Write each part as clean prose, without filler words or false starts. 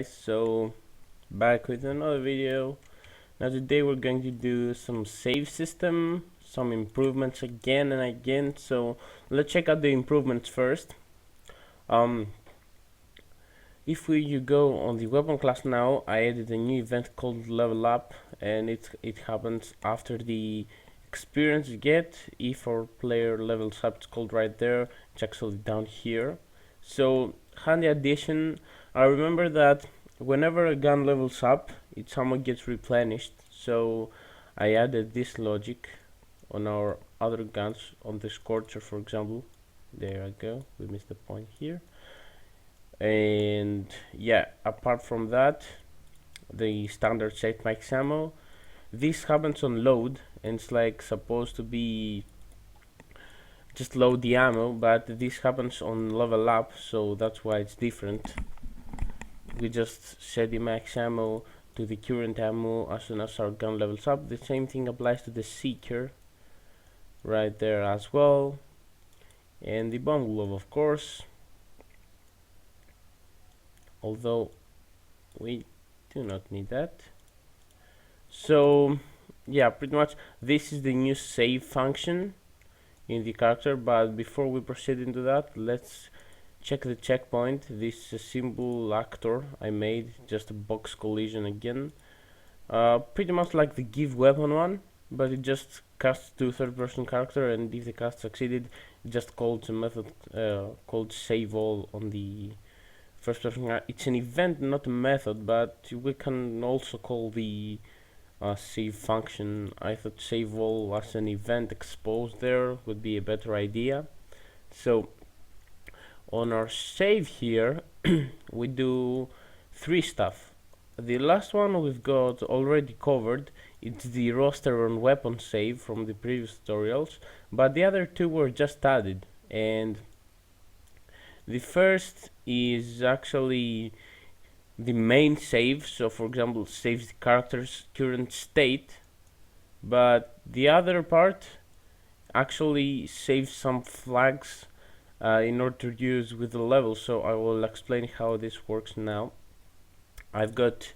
So back with another video. Now today we're going to do some save system, some improvements again and again. So let's check out the improvements first. If you go on the weapon class now, I added a new event called level up, and it happens after the experience you get. If our player levels up, it's called right there. It's actually down here. So handy addition. I remember that whenever a gun levels up, it somehow gets replenished. So I added this logic on our other guns, on the Scorcher for example. There I go, we missed the point here. And yeah, apart from that, the standard save max ammo, this happens on load, and it's like supposed to be just load the ammo, but this happens on level up, so that's why it's different. We just set the max ammo to the current ammo as soon as our gun levels up. The same thing applies to the Seeker right there as well, and the bomb glove of course, although we do not need that. So yeah, pretty much this is the new save function in the character. But before we proceed into that, let's check the checkpoint. This symbol actor I made, just a box collision again, pretty much like the give weapon one, but it just casts to third person character, and if the cast succeeded, it just calls a method called save all on the first person. It's an event, not a method, but we can also call the save function. I thought save all as an event exposed there would be a better idea. So on our save here we do three stuff. The last one we've got already covered. It's the roster on weapon save from the previous tutorials, but the other two were just added. And the first is actually the main save, so for example saves the character's current state, but the other part actually saves some flags in order to use with the level. So I will explain how this works now. I've got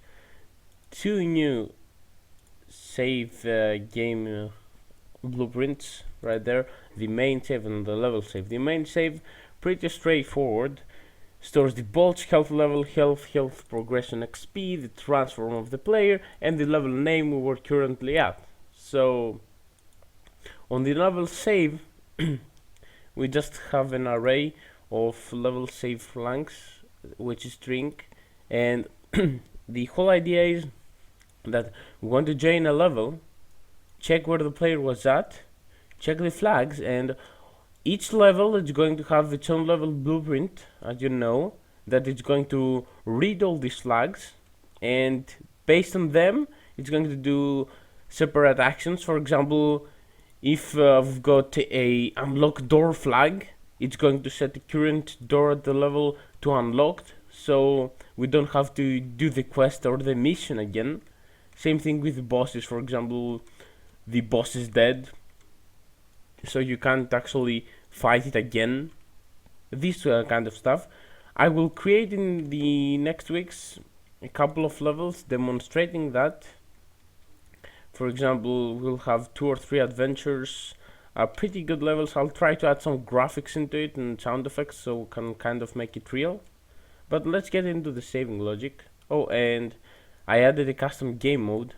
two new save game blueprints right there, the main save and the level save. The main save, pretty straightforward, stores the bolt's health level, health progression XP, the transform of the player, and the level name we were currently at. So on the level save we just have an array of level save flanks, which is string, and the whole idea is that we want to join a level, check where the player was at, check the flags, and each level is going to have its own level blueprint, as you know, that it's going to read all these flags, and based on them it's going to do separate actions. For example, if we've got a unlock door flag, it's going to set the current door at the level to unlocked, so we don't have to do the quest or the mission again. Same thing with the bosses. For example, the boss is dead, so you can't actually fight it again. This kind of stuff. I will create in the next weeks a couple of levels demonstrating that. For example, we'll have 2 or 3 adventures, pretty good levels. I'll try to add some graphics into it and sound effects so we can kind of make it real. But let's get into the saving logic. Oh, and I added a custom game mode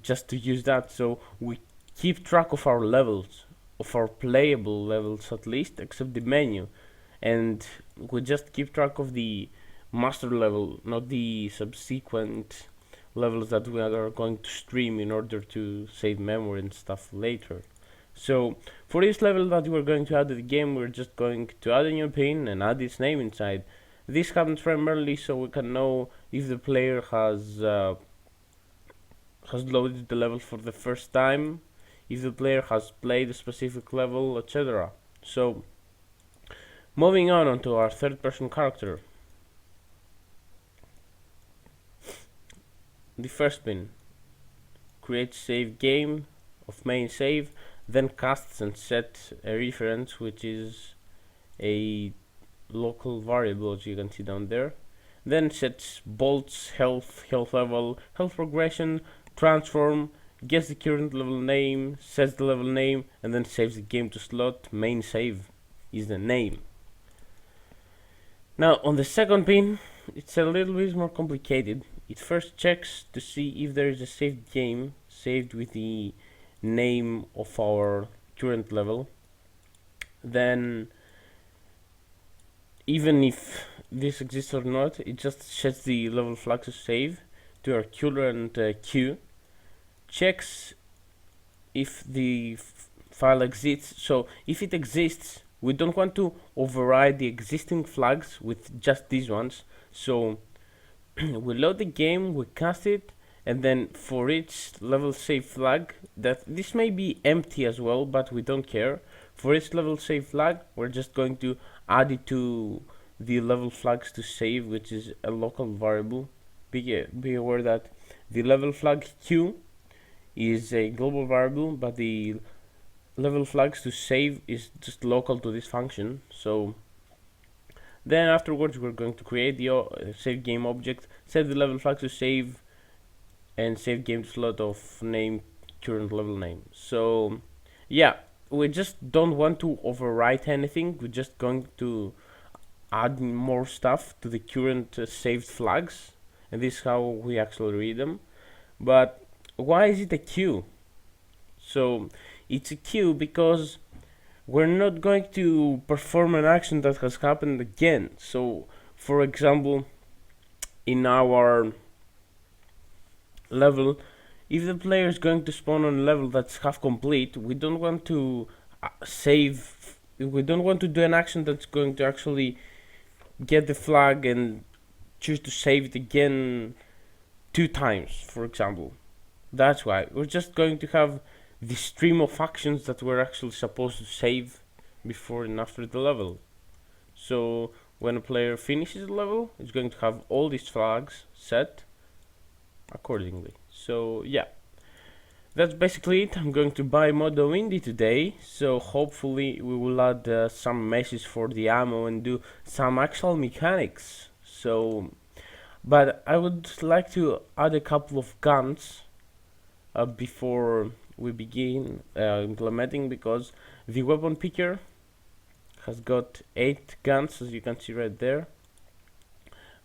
just to use that, so we keep track of our levels, of our playable levels at least, except the menu, and we just keep track of the master level, not the subsequent levels that we are going to stream in order to save memory and stuff later. So for this level that we're going to add to the game, we're just going to add a new pin and add its name inside. This happens primarily so we can know if the player has loaded the level for the first time, if the player has played a specific level, etc. So moving on onto our third person character. The first pin creates save game of main save, then casts and sets a reference, which is a local variable, as you can see down there. then sets bolts, health, health level, health progression, transform, gets the current level name, sets the level name, and then saves the game to slot. Main save is the name. Now on the second pin, it's a little bit more complicated. It first checks to see if there is a saved game saved with the name of our current level. Then, even if this exists or not, it just sets the level flag to save to our current queue, checks if the file exists. So if it exists, we don't want to override the existing flags with just these ones. So we load the game, we cast it, and then for each level save flag, that this may be empty as well, but we don't care. For each level save flag, we're just going to add it to the level flags to save, which is a local variable. Be aware that the level flag q is a global variable, but the level flags to save is just local to this function. So then afterwards we're going to create the save game object, set the level flag to save, and save game slot of name current level name. So yeah, we just don't want to overwrite anything. We're just going to add more stuff to the current saved flags, and this is how we actually read them. But why is it a queue? So it's a queue because we're not going to perform an action that has happened again. So for example, in our level, if the player is going to spawn on a level that's half complete, we don't want to save, we don't want to do an action that's going to actually get the flag and choose to save it again 2 times, for example. That's why we're just going to have the stream of actions that we're actually supposed to save before and after the level. So when a player finishes the level, it's going to have all these flags set accordingly. So yeah, that's basically it. I'm going to buy Modo Indie today, so hopefully we will add some meshes for the ammo and do some actual mechanics. So, but I would like to add a couple of guns before we begin implementing, because the weapon picker has got 8 guns, as you can see right there,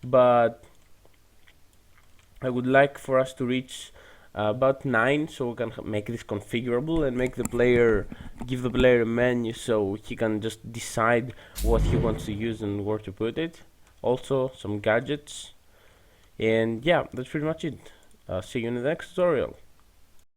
but I would like for us to reach about 9, so we can make this configurable and make the player, give the player a menu so he can just decide what he wants to use and where to put it. Also some gadgets, and yeah, that's pretty much it. See you in the next tutorial.